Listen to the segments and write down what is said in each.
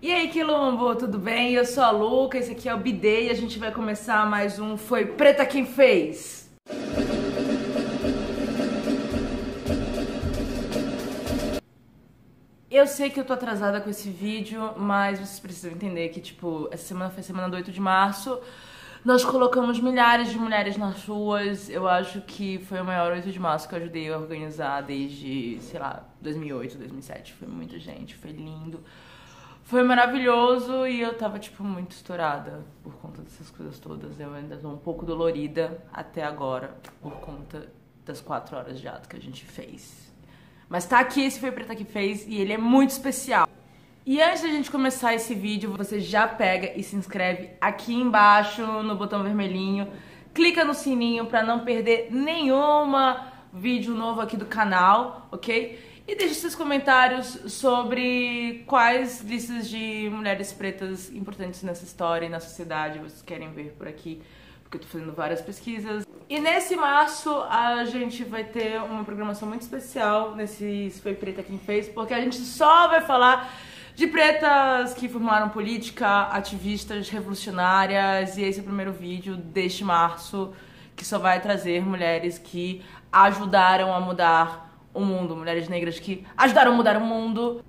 E aí, Quilombo, tudo bem? Eu sou a Luca, esse aqui é o Bidê e a gente vai começar mais um Foi Preta Quem Fez. Eu sei que eu tô atrasada com esse vídeo, mas vocês precisam entender que, tipo, essa semana foi a semana do 8 de março. Nós colocamos milhares de mulheres nas ruas. Eu acho que foi o maior 8 de março que eu ajudei a organizar desde, sei lá, 2008, 2007. Foi muita gente, foi lindo. Foi maravilhoso e eu tava, tipo, muito estourada por conta dessas coisas todas. Eu ainda tô um pouco dolorida até agora por conta das 4 horas de ato que a gente fez. Mas tá aqui, esse Foi Preta que fez e ele é muito especial. E antes da gente começar esse vídeo, você já pega e se inscreve aqui embaixo no botão vermelhinho. Clica no sininho pra não perder nenhuma vídeo novo aqui do canal, ok? E deixe seus comentários sobre quais listas de mulheres pretas importantes nessa história e na sociedade vocês querem ver por aqui, porque eu tô fazendo várias pesquisas. E nesse março a gente vai ter uma programação muito especial nesse Foi Preta Quem Fez, porque a gente só vai falar de pretas que formaram política, ativistas revolucionárias, e esse é o primeiro vídeo deste março que só vai trazer mulheres que ajudaram a mudar o mundo, mulheres negras que ajudaram a mudar o mundo.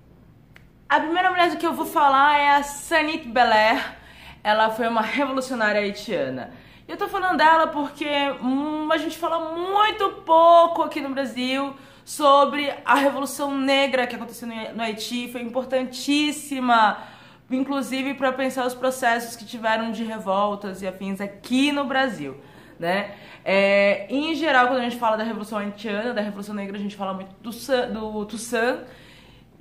A primeira mulher do que eu vou falar é a Sanit Belair. Ela foi uma revolucionária haitiana. Eu tô falando dela porque a gente fala muito pouco aqui no Brasil sobre a Revolução Negra que aconteceu no Haiti. Foi importantíssima, inclusive para pensar os processos que tiveram de revoltas e afins aqui no Brasil, né? Em geral, quando a gente fala da Revolução Haitiana, da Revolução Negra, a gente fala muito do Toussaint,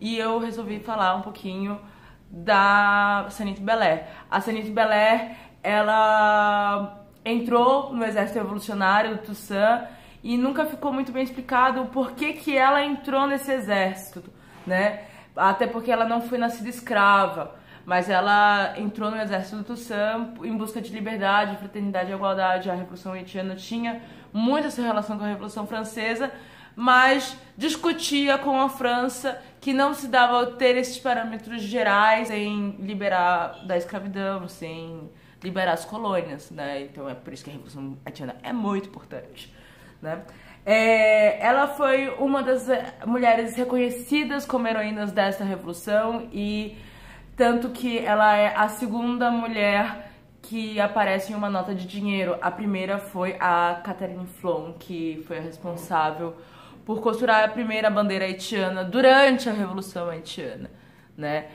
e eu resolvi falar um pouquinho da Sanit Belair. A Sanit Belair, ela entrou no exército revolucionário do Toussaint e nunca ficou muito bem explicado o porquê que ela entrou nesse exército, né? Até porque ela não foi nascida escrava, mas ela entrou no exército do Toussaint em busca de liberdade, fraternidade e igualdade. A Revolução Haitiana tinha muito essa relação com a Revolução Francesa, mas discutia com a França que não se dava ter esses parâmetros gerais em liberar da escravidão, sem liberar as colônias, né? Então é por isso que a Revolução Haitiana é muito importante, né? Ela foi uma das mulheres reconhecidas como heroínas desta revolução, e tanto que ela é a segunda mulher que aparece em uma nota de dinheiro. A primeira foi a Catherine Flon, que foi a responsável por costurar a primeira bandeira haitiana durante a Revolução Haitiana, né?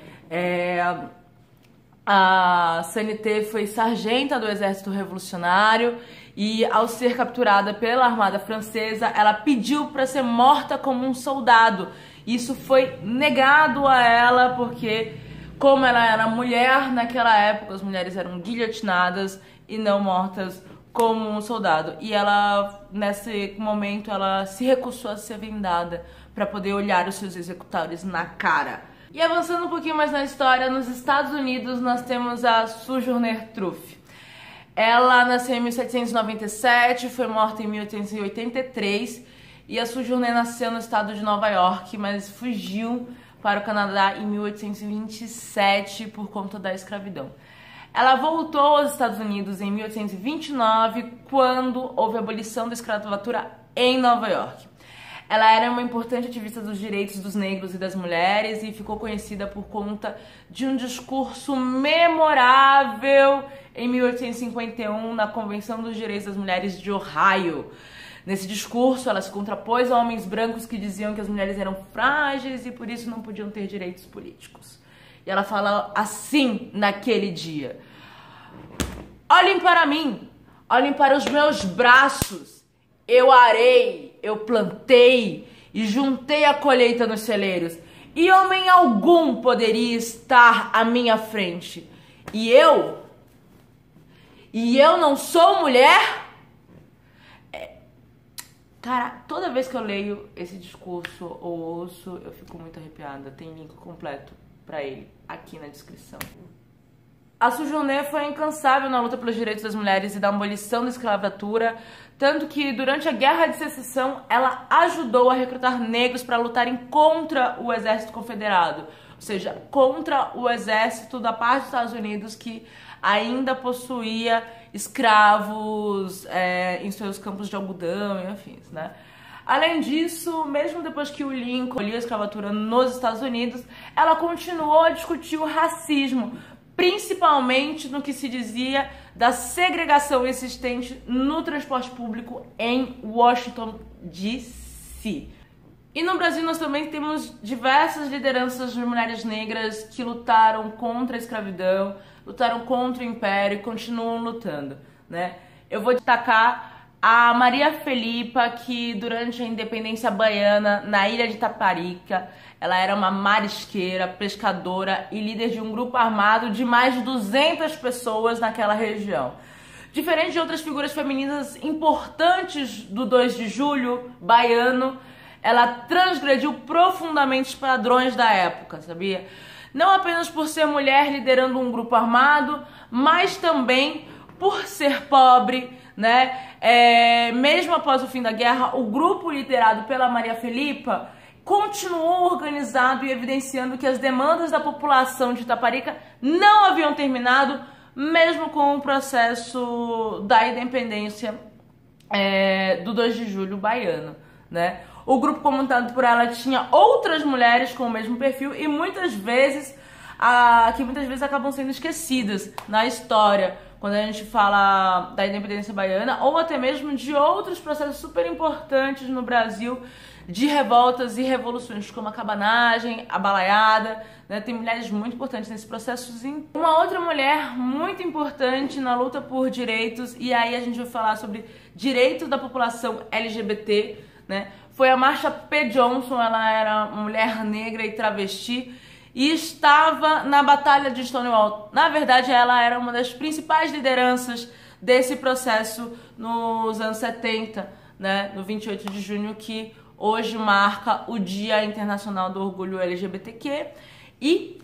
A Sanité foi sargenta do exército revolucionário e, ao ser capturada pela armada francesa, ela pediu para ser morta como um soldado. Isso foi negado a ela porque, como ela era mulher naquela época, as mulheres eram guilhotinadas e não mortas como um soldado. E ela, nesse momento, ela se recusou a ser vendada para poder olhar os seus executores na cara. E avançando um pouquinho mais na história, nos Estados Unidos nós temos a Sojourner Truth. Ela nasceu em 1797, foi morta em 1883, e a Sojourner nasceu no estado de Nova York, mas fugiu para o Canadá em 1827 por conta da escravidão. Ela voltou aos Estados Unidos em 1829, quando houve a abolição da escravatura em Nova York. Ela era uma importante ativista dos direitos dos negros e das mulheres e ficou conhecida por conta de um discurso memorável em 1851 na Convenção dos Direitos das Mulheres de Ohio. Nesse discurso, ela se contrapôs a homens brancos que diziam que as mulheres eram frágeis e por isso não podiam ter direitos políticos. E ela fala assim naquele dia: olhem para mim, olhem para os meus braços. Eu arei, eu plantei e juntei a colheita nos celeiros, e homem algum poderia estar à minha frente. E eu não sou mulher? Cara, toda vez que eu leio esse discurso ou ouço, eu fico muito arrepiada. Tem link completo pra ele aqui na descrição. A Sojourner foi incansável na luta pelos direitos das mulheres e da abolição da escravatura, tanto que durante a Guerra de Secessão ela ajudou a recrutar negros para lutarem contra o exército confederado. ou seja, contra o exército da parte dos Estados Unidos que ainda possuía escravos em seus campos de algodão e afins, né? Além disso, mesmo depois que o Lincoln aboliu a escravatura nos Estados Unidos, ela continuou a discutir o racismo, principalmente no que se dizia da segregação existente no transporte público em Washington, D.C. E no Brasil nós também temos diversas lideranças de mulheres negras que lutaram contra a escravidão, lutaram contra o império e continuam lutando, né? Eu vou destacar a Maria Felipa, que durante a independência baiana, na ilha de Taparica, ela era uma marisqueira, pescadora e líder de um grupo armado de mais de 200 pessoas naquela região. Diferente de outras figuras femininas importantes do 2 de julho baiano, ela transgrediu profundamente os padrões da época, sabia? Não apenas por ser mulher liderando um grupo armado, mas também por ser pobre, né? Mesmo após o fim da guerra, o grupo liderado pela Maria Felipa continuou organizado e evidenciando que as demandas da população de Itaparica não haviam terminado, mesmo com o processo da independência do 2 de julho baiano, né? O grupo comandado por ela tinha outras mulheres com o mesmo perfil e muitas vezes acabam sendo esquecidas na história quando a gente fala da independência baiana, ou até mesmo de outros processos super importantes no Brasil de revoltas e revoluções, como a cabanagem, a balaiada, né? Tem mulheres muito importantes nesse processo. Uma outra mulher muito importante na luta por direitos, e aí a gente vai falar sobre direitos da população LGBT, né? Foi a Marsha P. Johnson. Ela era uma mulher negra e travesti e estava na Batalha de Stonewall. Na verdade, ela era uma das principais lideranças desse processo nos anos 70, né? No 28 de junho, que hoje marca o Dia Internacional do Orgulho LGBTQ. E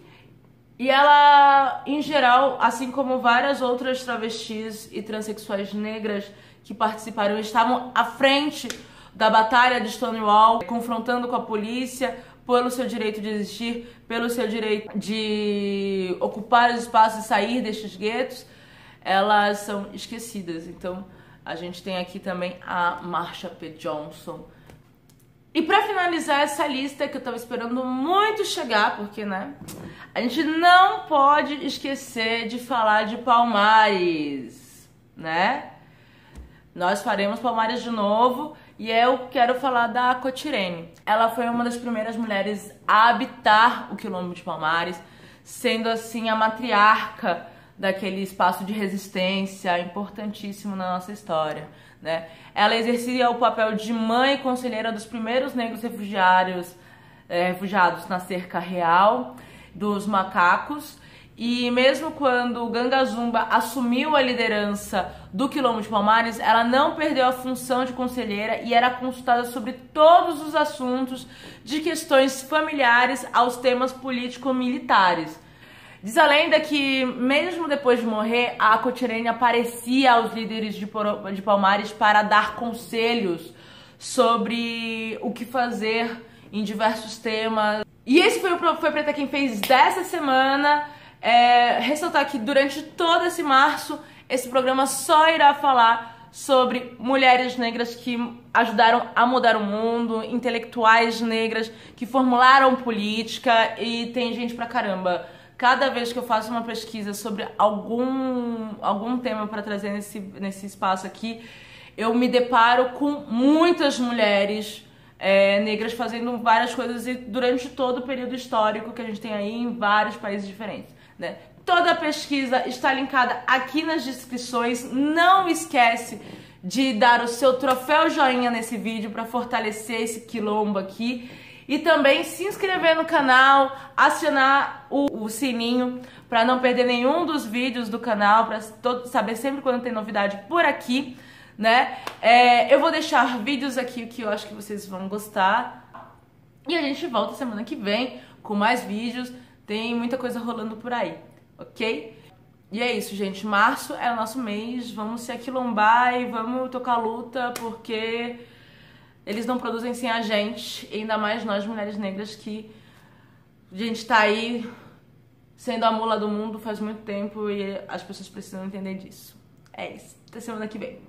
ela, em geral, assim como várias outras travestis e transexuais negras que participaram, estavam à frente da Batalha de Stonewall, confrontando com a polícia pelo seu direito de existir, pelo seu direito de ocupar os espaços e sair destes guetos. Elas são esquecidas. Então, a gente tem aqui também a Marsha P. Johnson. E pra finalizar essa lista, que eu tava esperando muito chegar, porque, né, a gente não pode esquecer de falar de Palmares, né? Nós faremos Palmares de novo. E eu quero falar da Cotirene. Ela foi uma das primeiras mulheres a habitar o Quilombo de Palmares, sendo assim a matriarca daquele espaço de resistência importantíssimo na nossa história, né? Ela exercia o papel de mãe e conselheira dos primeiros negros refugiados na cerca real dos macacos. E mesmo quando o Ganga Zumba assumiu a liderança do Quilombo de Palmares, ela não perdeu a função de conselheira e era consultada sobre todos os assuntos, de questões familiares aos temas político-militares. Diz a lenda que, mesmo depois de morrer, a Cotirene aparecia aos líderes de Palmares para dar conselhos sobre o que fazer em diversos temas. E esse foi Preta Quem Fez dessa semana. Ressaltar que durante todo esse março, esse programa só irá falar sobre mulheres negras que ajudaram a mudar o mundo, intelectuais negras que formularam política, e tem gente pra caramba. Cada vez que eu faço uma pesquisa sobre algum tema para trazer nesse espaço aqui, eu me deparo com muitas mulheres negras fazendo várias coisas, e durante todo o período histórico que a gente tem aí em vários países diferentes, né? Toda a pesquisa está linkada aqui nas descrições. Não esquece de dar o seu troféu joinha nesse vídeo para fortalecer esse quilombo aqui. E também se inscrever no canal, acionar o sininho para não perder nenhum dos vídeos do canal, para saber sempre quando tem novidade por aqui, né? Eu vou deixar vídeos aqui que eu acho que vocês vão gostar. E a gente volta semana que vem com mais vídeos. Tem muita coisa rolando por aí, ok? E é isso, gente. Março é o nosso mês. Vamos se aquilombar e vamos tocar luta, porque eles não produzem sem a gente. Ainda mais nós, mulheres negras, que A gente tá aí sendo a mula do mundo faz muito tempo e as pessoas precisam entender disso. É isso. Até semana que vem.